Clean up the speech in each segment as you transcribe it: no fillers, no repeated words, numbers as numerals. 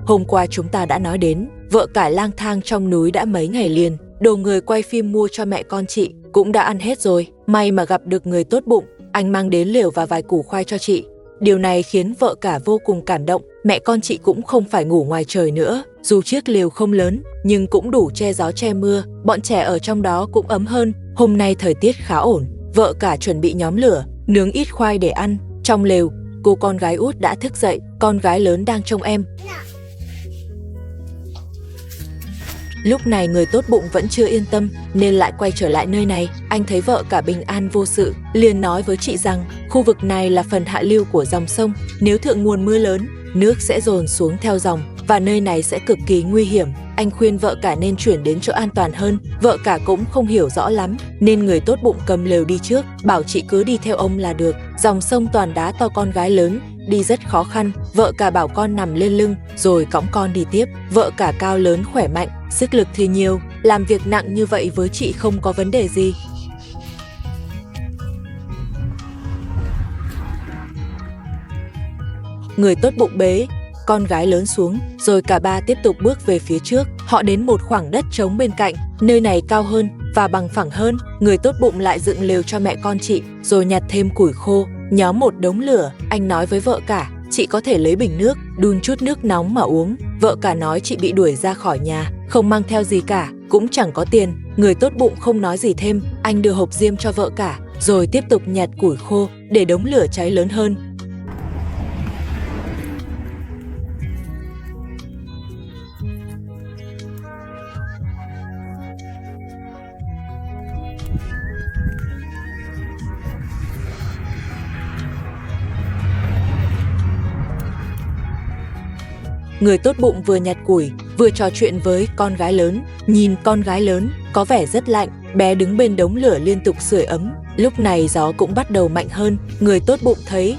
Hôm qua chúng ta đã nói đến, vợ cả lang thang trong núi đã mấy ngày liền, đồ người quay phim mua cho mẹ con chị cũng đã ăn hết rồi. May mà gặp được người tốt bụng, anh mang đến lều và vài củ khoai cho chị. Điều này khiến vợ cả vô cùng cảm động, mẹ con chị cũng không phải ngủ ngoài trời nữa. Dù chiếc lều không lớn, nhưng cũng đủ che gió che mưa, bọn trẻ ở trong đó cũng ấm hơn. Hôm nay thời tiết khá ổn, vợ cả chuẩn bị nhóm lửa, nướng ít khoai để ăn. Trong lều, cô con gái út đã thức dậy, con gái lớn đang trông em. Lúc này người tốt bụng vẫn chưa yên tâm nên lại quay trở lại nơi này. Anh thấy vợ cả bình an vô sự, liền nói với chị rằng khu vực này là phần hạ lưu của dòng sông. Nếu thượng nguồn mưa lớn, nước sẽ dồn xuống theo dòng và nơi này sẽ cực kỳ nguy hiểm. Anh khuyên vợ cả nên chuyển đến chỗ an toàn hơn. Vợ cả cũng không hiểu rõ lắm nên người tốt bụng cầm lều đi trước, bảo chị cứ đi theo ông là được. Dòng sông toàn đá to, con gái lớn đi rất khó khăn. Vợ cả bảo con nằm lên lưng rồi cõng con đi tiếp. Vợ cả cao lớn khỏe mạnh, sức lực thì nhiều, làm việc nặng như vậy với chị không có vấn đề gì. Người tốt bụng bế con gái lớn xuống, rồi cả ba tiếp tục bước về phía trước. Họ đến một khoảng đất trống bên cạnh, nơi này cao hơn và bằng phẳng hơn. Người tốt bụng lại dựng lều cho mẹ con chị, rồi nhặt thêm củi khô, nhóm một đống lửa. Anh nói với vợ cả, chị có thể lấy bình nước, đun chút nước nóng mà uống. Vợ cả nói chị bị đuổi ra khỏi nhà, không mang theo gì cả, cũng chẳng có tiền. Người tốt bụng không nói gì thêm, anh đưa hộp diêm cho vợ cả, rồi tiếp tục nhặt củi khô để đống lửa cháy lớn hơn. Người tốt bụng vừa nhặt củi, vừa trò chuyện với con gái lớn. Nhìn con gái lớn có vẻ rất lạnh, bé đứng bên đống lửa liên tục sưởi ấm. Lúc này gió cũng bắt đầu mạnh hơn. Người tốt bụng thấy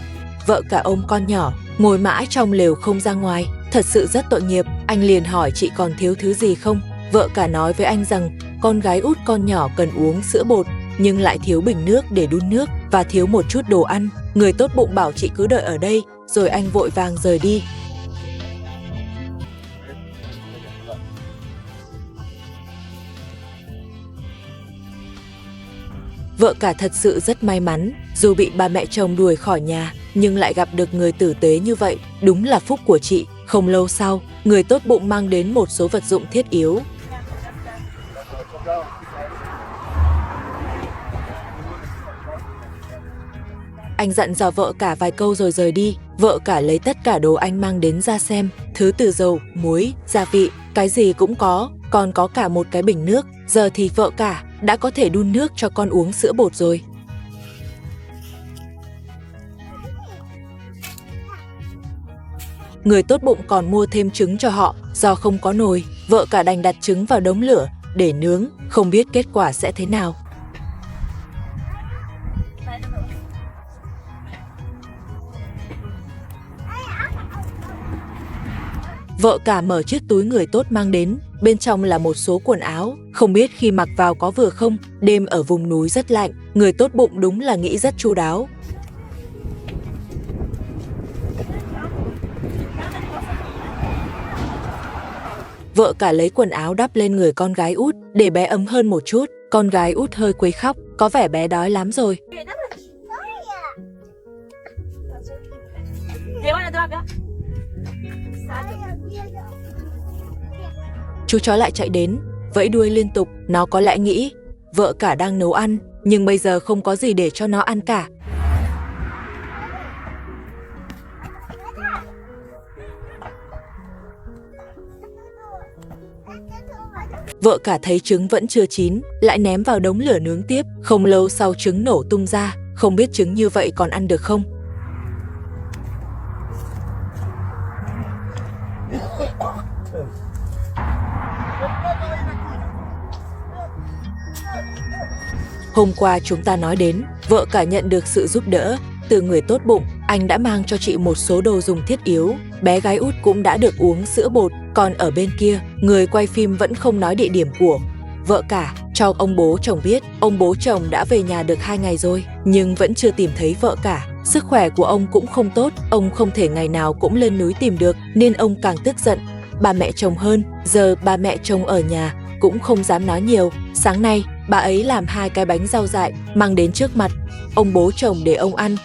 vợ cả ôm con nhỏ, ngồi mãi trong lều không ra ngoài, thật sự rất tội nghiệp. Anh liền hỏi chị còn thiếu thứ gì không. Vợ cả nói với anh rằng con gái út con nhỏ cần uống sữa bột, nhưng lại thiếu bình nước để đun nước và thiếu một chút đồ ăn. Người tốt bụng bảo chị cứ đợi ở đây, rồi anh vội vàng rời đi. Vợ cả thật sự rất may mắn, dù bị ba mẹ chồng đuổi khỏi nhà, nhưng lại gặp được người tử tế như vậy, đúng là phúc của chị. Không lâu sau, người tốt bụng mang đến một số vật dụng thiết yếu. Anh dặn dò vợ cả vài câu rồi rời đi. Vợ cả lấy tất cả đồ anh mang đến ra xem, thứ từ dầu, muối, gia vị, cái gì cũng có, còn có cả một cái bình nước. Giờ thì vợ cả đã có thể đun nước cho con uống sữa bột rồi. Người tốt bụng còn mua thêm trứng cho họ, do không có nồi, vợ cả đành đặt trứng vào đống lửa để nướng, không biết kết quả sẽ thế nào. Vợ cả mở chiếc túi người tốt mang đến, bên trong là một số quần áo, không biết khi mặc vào có vừa không. Đêm ở vùng núi rất lạnh, người tốt bụng đúng là nghĩ rất chu đáo. Vợ cả lấy quần áo đắp lên người con gái út để bé ấm hơn một chút. Con gái út hơi quấy khóc, có vẻ bé đói lắm rồi. Chú chó lại chạy đến, vẫy đuôi liên tục. Nó có lẽ nghĩ vợ cả đang nấu ăn, nhưng bây giờ không có gì để cho nó ăn cả. Vợ cả thấy trứng vẫn chưa chín, lại ném vào đống lửa nướng tiếp. Không lâu sau trứng nổ tung ra, không biết trứng như vậy còn ăn được không. Hôm qua chúng ta nói đến, vợ cả nhận được sự giúp đỡ từ người tốt bụng. Anh đã mang cho chị một số đồ dùng thiết yếu. Bé gái út cũng đã được uống sữa bột. Còn ở bên kia, người quay phim vẫn không nói địa điểm của vợ cả cho ông bố chồng biết. Ông bố chồng đã về nhà được 2 ngày rồi, nhưng vẫn chưa tìm thấy vợ cả. Sức khỏe của ông cũng không tốt, ông không thể ngày nào cũng lên núi tìm được, nên ông càng tức giận. Bà mẹ chồng hơn, giờ bà mẹ chồng ở nhà cũng không dám nói nhiều. Sáng nay, bà ấy làm 2 cái bánh rau dại mang đến trước mặt ông bố chồng để ông ăn.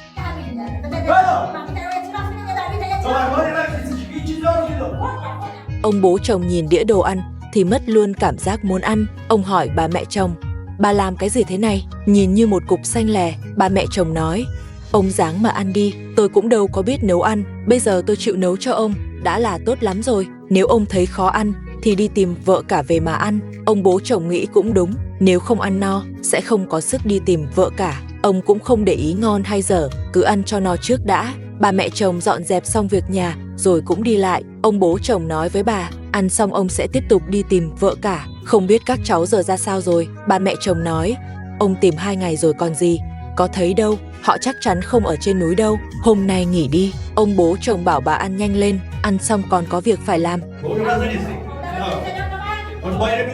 Ông bố chồng nhìn đĩa đồ ăn thì mất luôn cảm giác muốn ăn. Ông hỏi bà mẹ chồng, bà làm cái gì thế này, nhìn như một cục xanh lè. Bà mẹ chồng nói, ông ráng mà ăn đi, tôi cũng đâu có biết nấu ăn, bây giờ tôi chịu nấu cho ông, đã là tốt lắm rồi. Nếu ông thấy khó ăn thì đi tìm vợ cả về mà ăn. Ông bố chồng nghĩ cũng đúng, nếu không ăn no sẽ không có sức đi tìm vợ cả. Ông cũng không để ý ngon hay dở, cứ ăn cho no trước đã. Bà mẹ chồng dọn dẹp xong việc nhà rồi cũng đi lại. Ông bố chồng nói với bà, ăn xong ông sẽ tiếp tục đi tìm vợ cả. Không biết các cháu giờ ra sao rồi. Bà mẹ chồng nói, ông tìm 2 ngày rồi còn gì, có thấy đâu, họ chắc chắn không ở trên núi đâu, hôm nay nghỉ đi. Ông bố chồng bảo bà ăn nhanh lên, ăn xong còn có việc phải làm.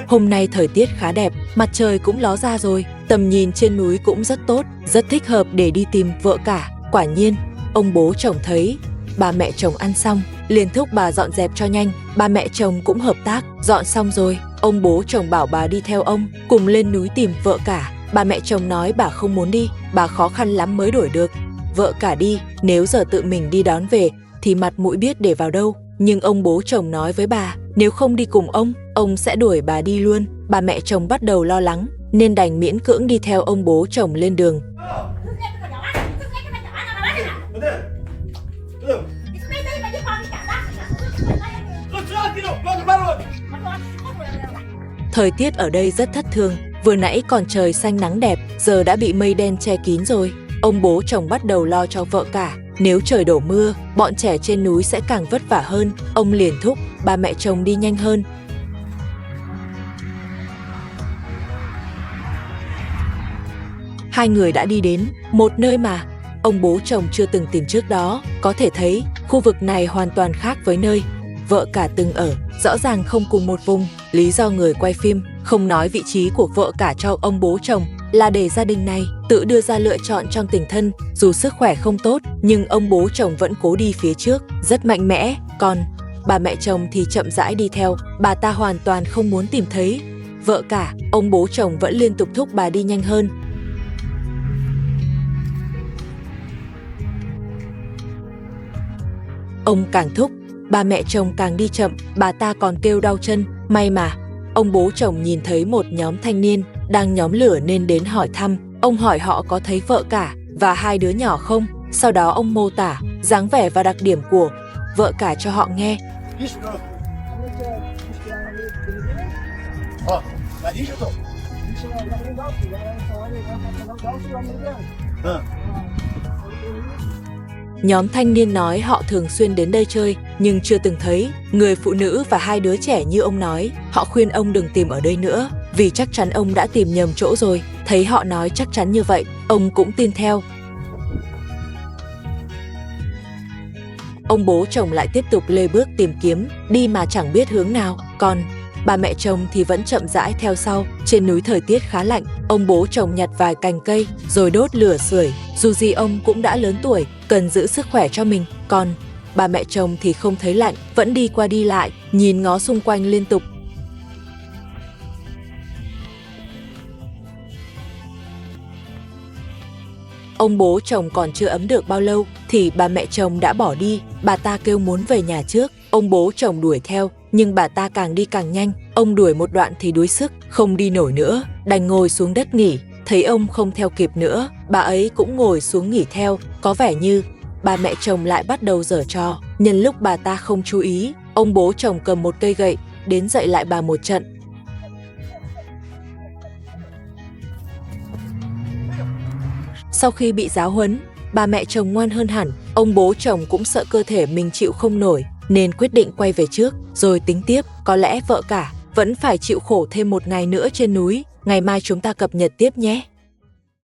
Hôm nay thời tiết khá đẹp, mặt trời cũng ló ra rồi, tầm nhìn trên núi cũng rất tốt, rất thích hợp để đi tìm vợ cả. Quả nhiên, ông bố chồng thấy bà mẹ chồng ăn xong, liền thúc bà dọn dẹp cho nhanh. Bà mẹ chồng cũng hợp tác, dọn xong rồi, ông bố chồng bảo bà đi theo ông, cùng lên núi tìm vợ cả. Bà mẹ chồng nói bà không muốn đi, bà khó khăn lắm mới đuổi được vợ cả đi, nếu giờ tự mình đi đón về thì mặt mũi biết để vào đâu. Nhưng ông bố chồng nói với bà, nếu không đi cùng ông sẽ đuổi bà đi luôn. Bà mẹ chồng bắt đầu lo lắng, nên đành miễn cưỡng đi theo ông bố chồng lên đường. Thời tiết ở đây rất thất thường, vừa nãy còn trời xanh nắng đẹp, giờ đã bị mây đen che kín rồi. Ông bố chồng bắt đầu lo cho vợ cả, nếu trời đổ mưa, bọn trẻ trên núi sẽ càng vất vả hơn. Ông liền thúc bà mẹ chồng đi nhanh hơn. Hai người đã đi đến một nơi mà ông bố chồng chưa từng tìm trước đó. Có thể thấy khu vực này hoàn toàn khác với nơi vợ cả từng ở, rõ ràng không cùng một vùng. Lý do người quay phim không nói vị trí của vợ cả cho ông bố chồng là để gia đình này tự đưa ra lựa chọn trong tình thân. Dù sức khỏe không tốt, nhưng ông bố chồng vẫn cố đi phía trước, rất mạnh mẽ. Còn bà mẹ chồng thì chậm rãi đi theo, bà ta hoàn toàn không muốn tìm thấy vợ cả. Ông bố chồng vẫn liên tục thúc bà đi nhanh hơn. Ông càng thúc, bà mẹ chồng càng đi chậm, bà ta còn kêu đau chân. May mà ông bố chồng nhìn thấy một nhóm thanh niên đang nhóm lửa nên đến hỏi thăm. Ông hỏi họ có thấy vợ cả và 2 đứa nhỏ không. Sau đó ông mô tả dáng vẻ và đặc điểm của vợ cả cho họ nghe. Nhóm thanh niên nói họ thường xuyên đến đây chơi, nhưng chưa từng thấy người phụ nữ và 2 đứa trẻ như ông nói. Họ khuyên ông đừng tìm ở đây nữa, vì chắc chắn ông đã tìm nhầm chỗ rồi. Thấy họ nói chắc chắn như vậy, ông cũng tin theo. Ông bố chồng lại tiếp tục lê bước tìm kiếm, đi mà chẳng biết hướng nào. Còn bà mẹ chồng thì vẫn chậm rãi theo sau. Trên núi thời tiết khá lạnh, ông bố chồng nhặt vài cành cây rồi đốt lửa sưởi. Dù gì ông cũng đã lớn tuổi, cần giữ sức khỏe cho mình. Còn bà mẹ chồng thì không thấy lạnh, vẫn đi qua đi lại, nhìn ngó xung quanh liên tục. Ông bố chồng còn chưa ấm được bao lâu thì bà mẹ chồng đã bỏ đi. Bà ta kêu muốn về nhà trước. Ông bố chồng đuổi theo, nhưng bà ta càng đi càng nhanh. Ông đuổi một đoạn thì đuối sức, không đi nổi nữa, đành ngồi xuống đất nghỉ. Thấy ông không theo kịp nữa, bà ấy cũng ngồi xuống nghỉ theo. Có vẻ như bà mẹ chồng lại bắt đầu giở trò. Nhân lúc bà ta không chú ý, ông bố chồng cầm một cây gậy đến dạy lại bà một trận. Sau khi bị giáo huấn, bà mẹ chồng ngoan hơn hẳn. Ông bố chồng cũng sợ cơ thể mình chịu không nổi nên quyết định quay về trước rồi tính tiếp. Có lẽ vợ cả vẫn phải chịu khổ thêm 1 ngày nữa trên núi. Ngày mai chúng ta cập nhật tiếp nhé.